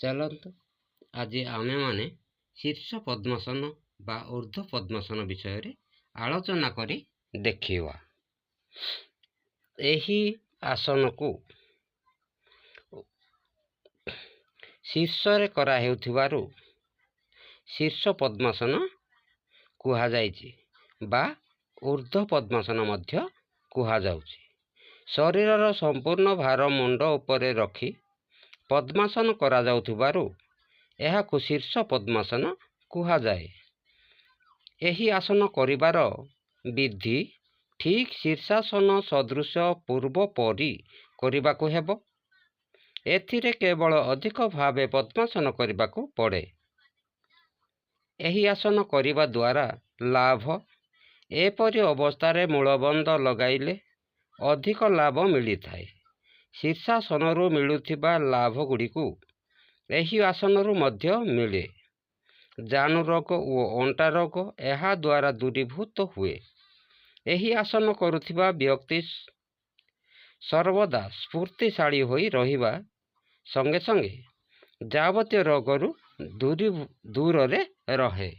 चलतु आज आमे माने शीर्ष पद्मासन बा ऊर्ध्व पद्मासन विषय रे आलोचना करी देखिवा। एही आसन को शीर्ष रे करा हेउथिबारु शीर्ष पद्मासन कुहा जायछि बा ऊर्ध्व पद्मासन मध्य कुहा जाउछि। शरीरर संपूर्ण भार मुंड उपरे रखी पद्मासन करा जाउथिबारु एहाकु शीर्ष पद्मासन कुहा जाए। एही आसन करिबार विधि ठीक शीर्षासन सदृश पूर्व परी करिबाकु हेबो। एथिरे केवल अधिक भावे पद्मासन करिबाकु पड़े। एही आसन करिबा द्वारा लाभ एपरि अवस्थारे मूलबंध लगाइले अधिक लाभ मिली थाए। शीर्षासनरु मिलुथिबा लाभ गुड़िकु एही आसनरु मध्य मिले। जानु रोग ओ अंटा रोग एहा द्वारा दूरीभूत हुए। एही आसन करुथिबा व्यक्ति सर्वदा स्फूर्तिशाली होई रहिबा संगे संगे जावतीय रोगरु दूर रे रहे।